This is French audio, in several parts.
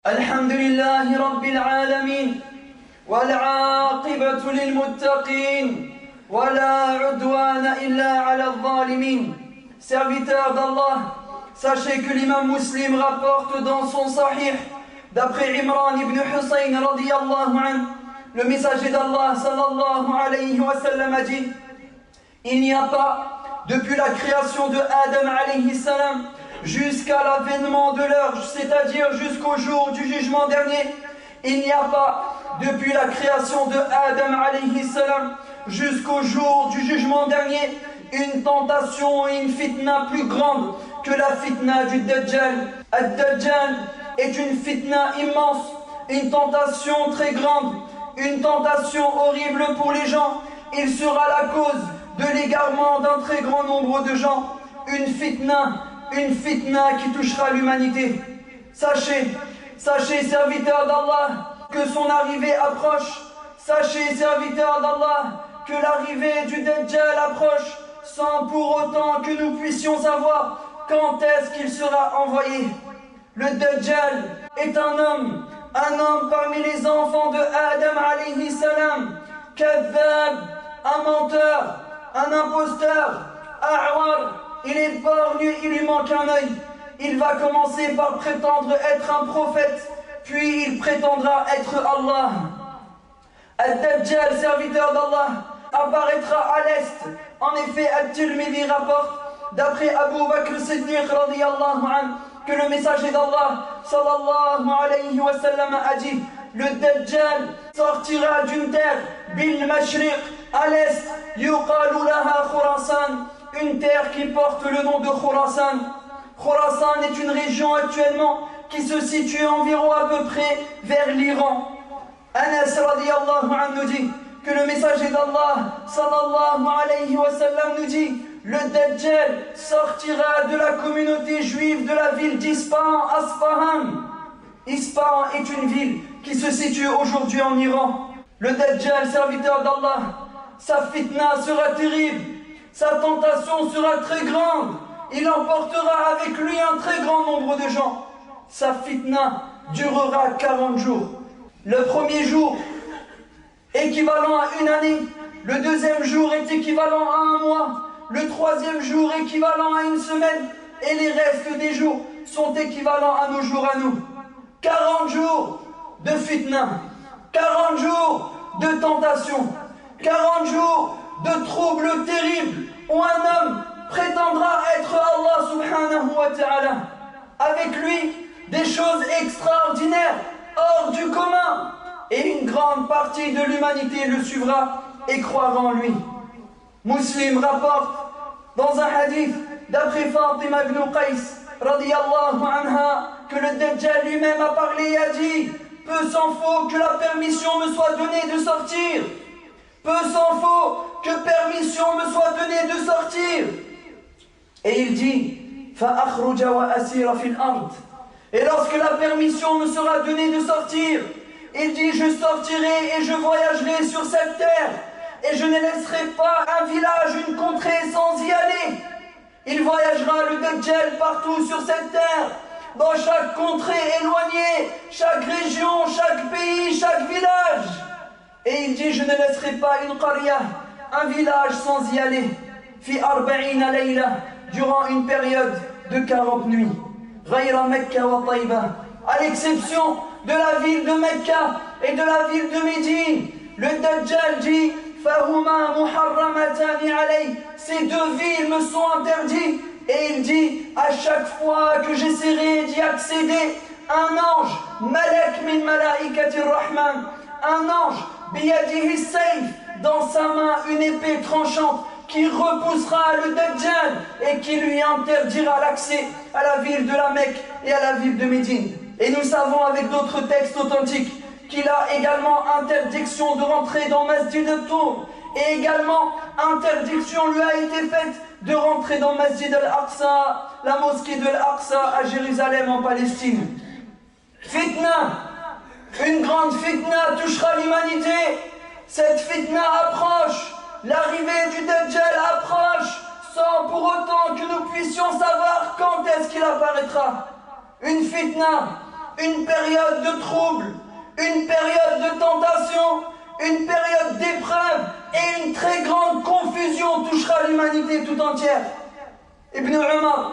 الحمد لله رب العالمين والعاقبة للمتقين ولا عدوان إلا على الظالمين. Serviteurs d'Allah, sachez que l'imam Muslim rapporte dans son Sahih d'après Imran ibn Hussein radiyallahu anhu, le messager d'Allah sallallahu alayhi wa sallam a dit: il n'y a pas depuis la création de Adam alayhi salam jusqu'à l'avènement de l'heure, c'est-à-dire jusqu'au jour du jugement dernier, il n'y a pas depuis la création de Adam alayhi salam jusqu'au jour du jugement dernier une tentation et une fitna plus grande que la fitna du Dajjal. Ad-Dajjal est une fitna immense, une tentation très grande, une tentation horrible pour les gens. Il sera la cause de l'égarement d'un très grand nombre de gens. Une fitna qui touchera l'humanité. Sachez, serviteurs d'Allah, que son arrivée approche. Sachez, serviteurs d'Allah, que l'arrivée du Dajjal approche, sans pour autant que nous puissions savoir quand est-ce qu'il sera envoyé. Le Dajjal est un homme parmi les enfants de Adam alayhi salam, kadhab, un menteur, un imposteur, a'war. Il est borgne, il lui manque un œil. Il va commencer par prétendre être un prophète, puis il prétendra être Allah. Ad-Dajjal, serviteur d'Allah, apparaîtra à l'est. En effet, At-Tirmidhi rapporte, d'après Abu Bakr Siddiq radiyallahu anhu, que le messager d'Allah sallallahu alayhi wa sallam a dit: le Dajjal sortira d'une terre, bil mashriq, à l'est, yuqalu laha Khurasan, une terre qui porte le nom de Khurasan. Khurasan est une région actuellement qui se situe environ à peu près vers l'Iran. Anas radiyallahu anhu nous dit que le messager d'Allah sallallahu alayhi wa sallam nous dit: le Dajjal sortira de la communauté juive de la ville d'Ispahan, Asfahan. Ispahan est une ville qui se situe aujourd'hui en Iran. Le Dajjal, serviteur d'Allah, sa fitna sera terrible, sa tentation sera très grande, il emportera avec lui un très grand nombre de gens. Sa fitna durera 40 jours. Le premier jour, équivalent à une année. Le deuxième jour est équivalent à un mois. Le troisième jour équivalent à une semaine. Et les restes des jours sont équivalents à nos jours à nous. 40 jours de fitna, 40 jours de tentation, 40 jours de troubles terribles où un homme prétendra être Allah subhanahu wa ta'ala. Avec lui, des choses extraordinaires, hors du commun, et une grande partie de l'humanité le suivra et croira en lui. Muslim rapporte dans un hadith d'après Fatima ibn Qais radiyallahu anha que le Dajjal lui-même a parlé et a dit: peu s'en faut que la permission me soit donnée de sortir. Peu s'en faut que permission me soit donnée de sortir. Et il dit: فَأَخْرُجَ وَأَسِيرَ فِي الْأَرْضِ. Et lorsque la permission me sera donnée de sortir, il dit: je sortirai et je voyagerai sur cette terre, et je ne laisserai pas un village, une contrée sans y aller. Il voyagera, le Dajjal, partout sur cette terre, dans chaque contrée éloignée, chaque région, chaque pays, chaque village. Et il dit: je ne laisserai pas une qarya, un village sans y aller, fi arba'ina layla, durant une période de 40 nuits. Ghayra Mekka wa Taïba, à l'exception de la ville de Mecca et de la ville de Médine. Le Dajjal dit: Fahuma muharramatani alay, ces deux villes me sont interdites. Et il dit: à chaque fois que j'essaierai d'y accéder, un ange, malak min malaikatir rahman, un ange, biyadihi sayf, dans sa main une épée tranchante, qui repoussera le Dajjal et qui lui interdira l'accès à la ville de la Mecque et à la ville de Médine. Et nous savons avec d'autres textes authentiques qu'il a également interdiction de rentrer dans Masjid al-Tour, et également interdiction lui a été faite de rentrer dans Masjid al-Aqsa, la mosquée de l'Aqsa à Jérusalem en Palestine. Fitna, une grande fitna touchera l'humanité. Cette fitna approche, l'arrivée du Dajjal approche, sans pour autant que nous puissions savoir quand est-ce qu'il apparaîtra. Une fitna une période de trouble, une période de tentation, une période d'épreuve et une très grande confusion touchera l'humanité tout entière. Ibn Umar,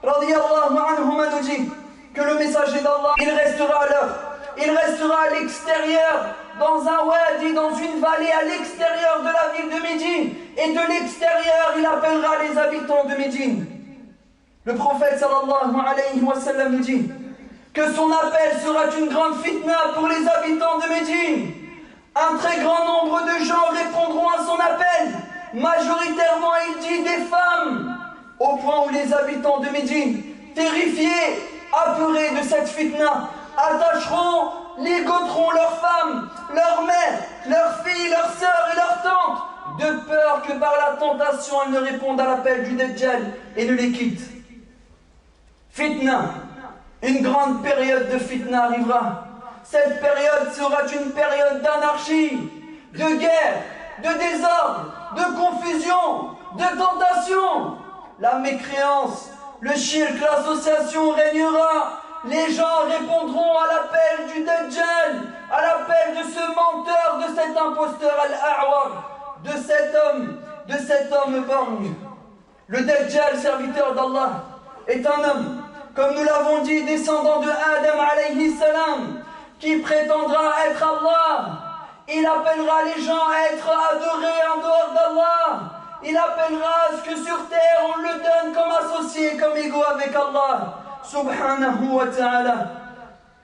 radiyallahu anhuma, nous dit que le messager d'Allah, il restera à l'heure, il restera à l'extérieur, dans un wadi, dans une vallée à l'extérieur de la ville de Médine, et de l'extérieur, il appellera les habitants de Médine. Le prophète sallallahu alayhi wa sallam nous dit que son appel sera une grande fitna pour les habitants de Médine. Un très grand nombre de gens répondront à son appel. Majoritairement, il dit des femmes, au point où les habitants de Médine, terrifiés, apeurés de cette fitna, attacheront, ligoteront leurs femmes, leurs mères, leurs filles, leurs sœurs et leurs tantes, de peur que par la tentation, elles ne répondent à l'appel du Dajjal et ne les quittent. Fitna, une grande période de fitna arrivera. Cette période sera une période d'anarchie, de guerre, de désordre, de confusion, de tentation. La mécréance, le shirk, l'association régnera. Les gens répondront à l'appel du Dajjal, à l'appel de ce menteur, de cet imposteur Al-A'war, de cet homme borgne. Le Dajjal, serviteur d'Allah, est un homme, comme nous l'avons dit, descendant de Adam alayhi salam, qui prétendra être Allah. Il appellera les gens à être adorés en dehors d'Allah. Il appellera à ce que sur terre on le donne comme associé, comme égaux avec Allah subhanahu wa ta'ala.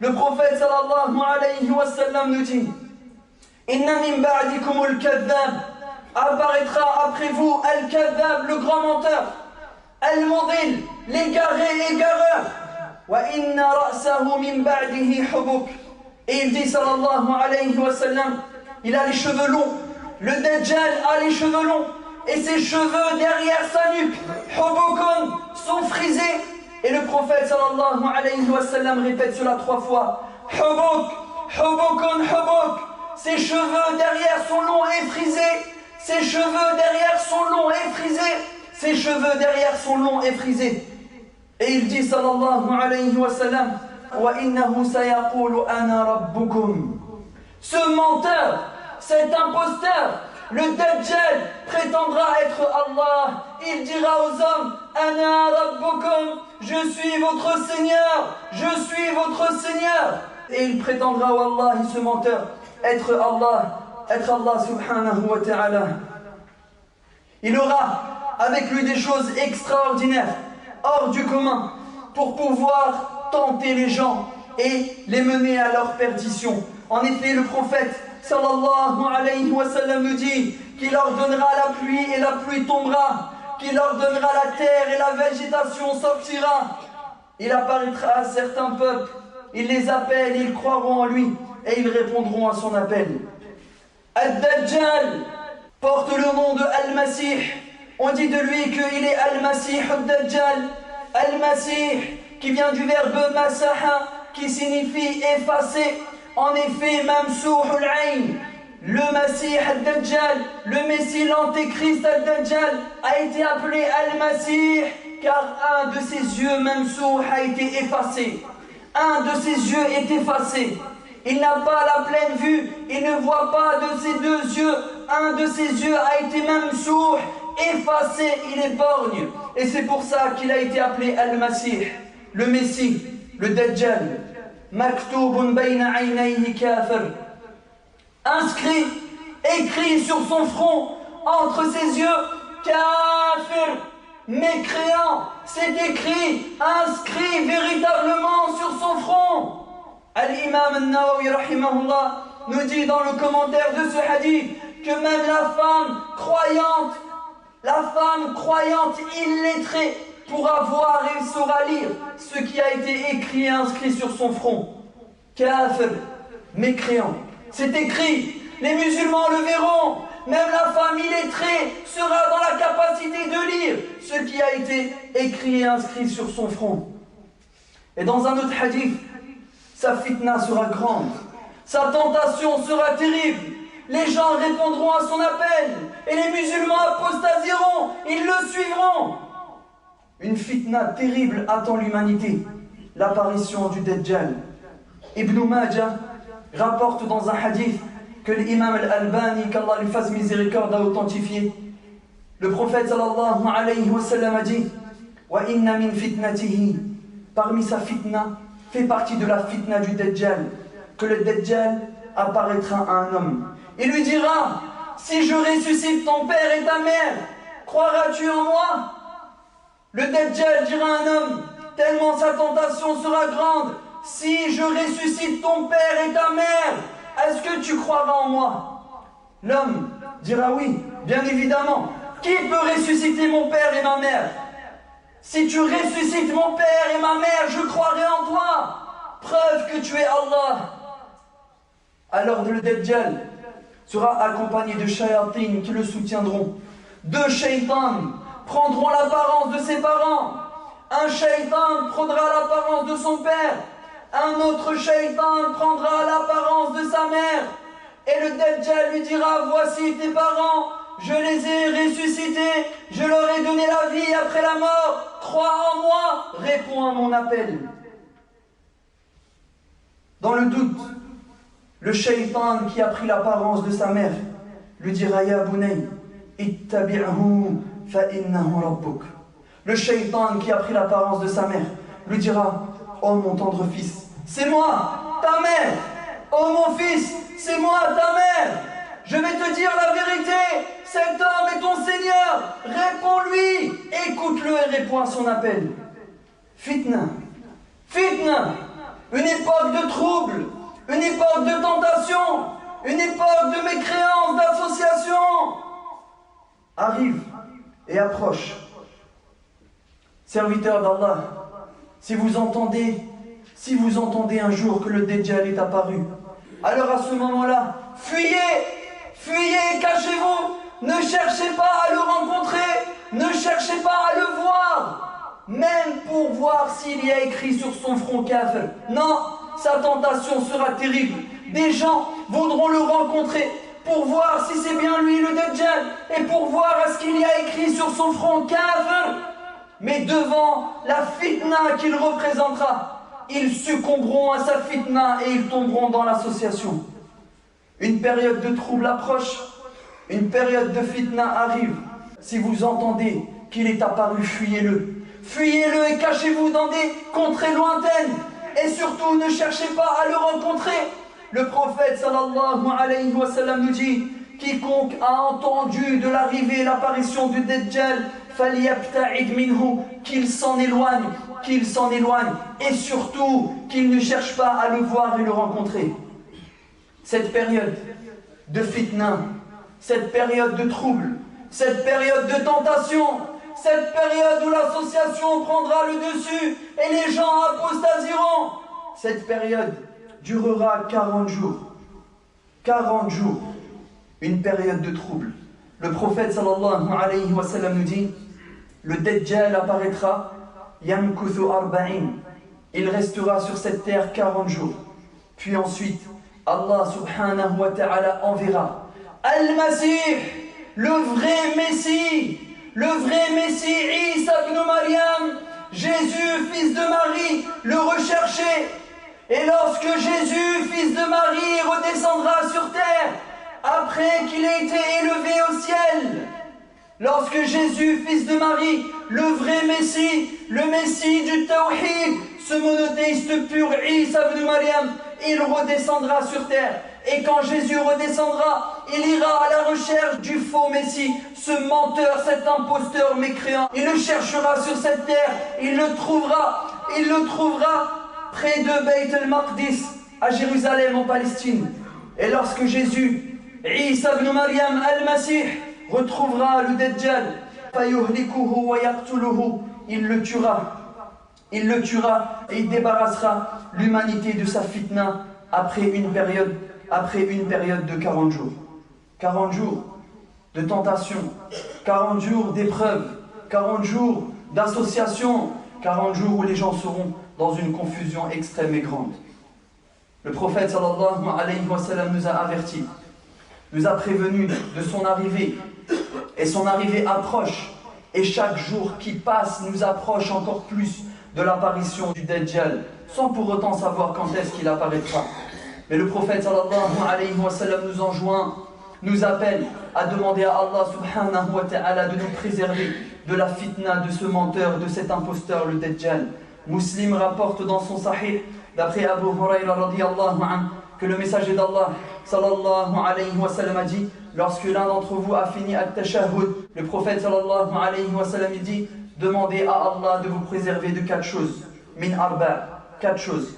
Le prophète sallallahu alayhi wa sallam nous dit: Inna min ba'dikum al-kadhab, apparaîtra après vous al-kadhab, le grand menteur, al-mudil, l'égaré, égareur, wa inna ra'sahu min ba'dihi hubuk. Et il dit sallallahu alayhi wa sallam, il a les cheveux longs, le Dajjal a les cheveux longs, et ses cheveux derrière sa nuque, hubukun, sont frisés. Et le prophète sallallahu alayhi wa sallam répète cela 3 fois. Hubuk, hubukun, hubuk. Ses cheveux derrière sont longs et frisés. Ses cheveux derrière sont longs et frisés. Ses cheveux derrière sont longs et frisés. Et il dit sallallahu alayhi wa sallam, wa innahu sayaqulu ana rabbukum. Ce menteur, cet imposteur, le Dajjal prétendra être Allah. Il dira aux hommes: Ana rabbukum, je suis votre Seigneur, je suis votre Seigneur. Et il prétendra, wallahi, ce menteur, être Allah subhanahu wa ta'ala. Il aura avec lui des choses extraordinaires, hors du commun, pour pouvoir tenter les gens et les mener à leur perdition. En effet, le prophète sallallahu alayhi wa sallam nous dit qu'il ordonnera la pluie et la pluie tombera, qu'il ordonnera la terre et la végétation sortira. Il apparaîtra à certains peuples, il les appelle, ils croiront en lui et ils répondront à son appel. Ad-Dajjal porte le nom de Al-Masih. On dit de lui qu'il est Al-Masih Ad-Dajjal. Al-Masih qui vient du verbe masaha qui signifie effacer. En effet, Mamsouhul Ayn, le Masih Ad-Dajjal, le Messie, l'Antéchrist Ad-Dajjal, a été appelé Al-Masih car un de ses yeux, Mamsouh, a été effacé. Un de ses yeux est effacé. Il n'a pas la pleine vue, il ne voit pas de ses 2 yeux. Un de ses yeux a été Mamsouh, effacé, il est borgne. Et c'est pour ça qu'il a été appelé Al-Masih, le Messie, le Dajjal. Maktoubun bayna aynayhi kafir. Inscrit, écrit sur son front, entre ses yeux, kafir, mécréant. C'est écrit, inscrit véritablement sur son front. Al-Imam al-Nawawi rahimahullah nous dit dans le commentaire de ce hadith que même la femme croyante illettrée pourra voir et saura lire ce qui a été écrit et inscrit sur son front. Kafir, mécréant. C'est écrit, les musulmans le verront, même la femme illettrée sera dans la capacité de lire ce qui a été écrit et inscrit sur son front. Et dans un autre hadith, sa fitna sera grande, sa tentation sera terrible. Les gens répondront à son appel et les musulmans apostasieront, ils le suivront. Une fitna terrible attend l'humanité, l'apparition du Dajjal. Ibn Majah rapporte dans un hadith que l'imam al-Albani, qu'Allah lui fasse miséricorde, a authentifié. Le prophète sallallahu alayhi wa sallam a dit: Wa inna min fitnatihi, parmi sa fitna, fait partie de la fitna du Dajjal, que le Dajjal apparaîtra à un homme. Il lui dira: si je ressuscite ton père et ta mère, croiras-tu en moi? Le Dajjal dira à un homme, tellement sa tentation sera grande: si je ressuscite ton père et ta mère, est-ce que tu croiras en moi? L'homme dira: oui, bien évidemment. Qui peut ressusciter mon père et ma mère? Si tu ressuscites mon père et ma mère, je croirai en toi. Preuve que tu es Allah. Alors le Dajjal sera accompagné de shayatines qui le soutiendront. 2 shaitans prendront l'apparence de ses parents. Un shaitan prendra l'apparence de son père. Un autre shaitan prendra l'apparence de sa mère. Et le Dajjal lui dira: voici tes parents, je les ai ressuscités, je leur ai donné la vie après la mort. Crois en moi, réponds à mon appel. Dans le doute, le shaitan qui a pris l'apparence de sa mère lui dira: Ya bunay, ittabi'hu fa innahu rabbuk. Le shaitan qui a pris l'apparence de sa mère lui dira: oh mon tendre fils, c'est moi, ta mère. Oh mon fils, c'est moi, ta mère. Je vais te dire la vérité, cet homme est ton Seigneur. Réponds-lui, écoute-le et réponds à son appel. Fitna, fitna, une époque de trouble, une époque de tentation, une époque de mécréance, d'association arrive et approche. Serviteurs d'Allah, si vous entendez un jour que le Dajjal est apparu, alors à ce moment-là, fuyez, fuyez, cachez-vous, ne cherchez pas à le rencontrer, ne cherchez pas à le voir, même pour voir s'il y a écrit sur son front kafir. Non, sa tentation sera terrible. Des gens voudront le rencontrer pour voir si c'est bien lui le Dajjal et pour voir à ce qu'il y a écrit sur son front kafir. Mais devant la fitna qu'il représentera, ils succomberont à sa fitna et ils tomberont dans l'association. Une période de trouble approche, une période de fitna arrive. Si vous entendez qu'il est apparu, fuyez-le. Fuyez-le et cachez-vous dans des contrées lointaines. Et surtout, ne cherchez pas à le rencontrer. Le prophète sallallahu alayhi wa sallam nous dit: quiconque a entendu de l'arrivée et l'apparition du Dajjal, falyabta'id minhu, qu'il s'en éloigne, et surtout qu'il ne cherche pas à le voir et le rencontrer. Cette période de fitna, cette période de trouble, cette période de tentation, cette période où l'association prendra le dessus et les gens apostasieront, cette période durera 40 jours. 40 jours, une période de trouble. Le prophète sallallahu alayhi wa sallam nous dit: le Dajjal apparaîtra, yamkuthu arba'in, il restera sur cette terre 40 jours. Puis ensuite, Allah subhanahu wa ta'ala enverra Al-Masih, le vrai Messie, Isa ibn Maryam, Jésus, fils de Marie, le recherché. Et lorsque Jésus, fils de Marie, redescendra sur terre, après qu'il ait été élevé au ciel, lorsque Jésus, fils de Marie, le vrai Messie, le Messie du Tawhid, ce monothéiste pur, Isa ibn Maryam, il redescendra sur terre. Et quand Jésus redescendra, il ira à la recherche du faux Messie, ce menteur, cet imposteur mécréant. Il le cherchera sur cette terre, il le trouvera près de Beit al-Maqdis, à Jérusalem en Palestine. Et lorsque Jésus, Isa ibn Maryam al-Masih, retrouvera le Dajjal, fayuhlikuhu wa yaqtuluhu, il le tuera et il débarrassera l'humanité de sa fitna après une période de 40 jours. 40 jours de tentation, 40 jours d'épreuves, 40 jours d'association, 40 jours où les gens seront dans une confusion extrême et grande. Le prophète sallallahu alayhi wa sallam nous a avertis, nous a prévenus de son arrivée, et son arrivée approche, et chaque jour qui passe nous approche encore plus de l'apparition du Dajjal, sans pour autant savoir quand est-ce qu'il apparaîtra. Mais le prophète sallallahu alayhi wa sallam nous enjoint, nous appelle à demander à Allah subhanahu wa ta'ala de nous préserver de la fitna de ce menteur, de cet imposteur, le Dajjal. Muslim rapporte dans son sahih, d'après Abu Huraira radiyallahu anhu, que le messager d'Allah sallallahu alayhi wa sallam a dit, lorsque l'un d'entre vous a fini at-tashahhud, le prophète sallallahu alayhi wa sallam dit, demandez à Allah de vous préserver de 4 choses. Min arba, 4 choses.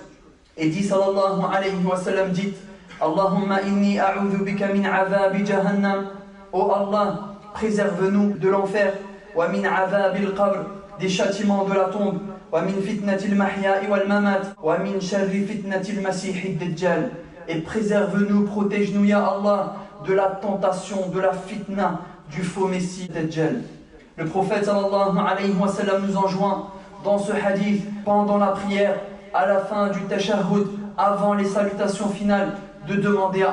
Et dit sallallahu alayhi wa sallam, dites, Allahumma inni a'udhu bika min azabi jahannam. Oh Allah, préserve-nous de l'enfer. Wa min azabil qabr, des châtiments de la tombe. Wa min fitnatil mahya'i wal mamat. Wa min sharri fitnatil masihid dajjal. Et préserve-nous, protège-nous, ya Allah, de la tentation, de la fitna du faux messie Dajjal. Le prophète sallallahu alayhi wa sallam nous enjoint dans ce hadith, pendant la prière, à la fin du tashahhud, avant les salutations finales, de demander à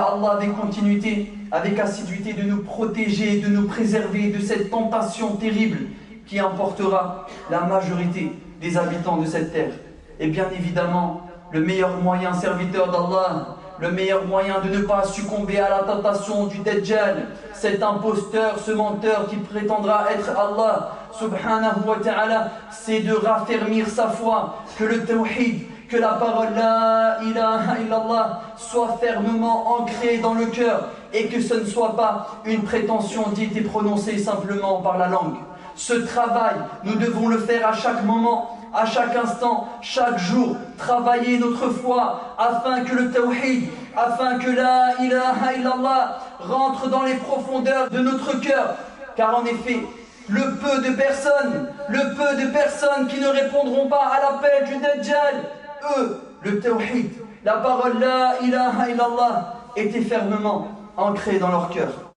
Allah avec continuité, avec assiduité, de nous protéger, de nous préserver de cette tentation terrible qui emportera la majorité des habitants de cette terre. Et bien évidemment, le meilleur moyen, serviteur d'Allah, le meilleur moyen de ne pas succomber à la tentation du Dajjal, cet imposteur, ce menteur qui prétendra être Allah subhanahu wa ta'ala, c'est de raffermir sa foi, que le tawhid, que la parole la ilaha illallah soit fermement ancrée dans le cœur et que ce ne soit pas une prétention dite et prononcée simplement par la langue. Ce travail, nous devons le faire à chaque moment, à chaque instant, chaque jour, travailler notre foi afin que le tawhid, afin que la ilaha illallah rentre dans les profondeurs de notre cœur. Car en effet, le peu de personnes qui ne répondront pas à l'appel du Dajjal, eux, le tawhid, la parole la ilaha illallah était fermement ancrée dans leur cœur.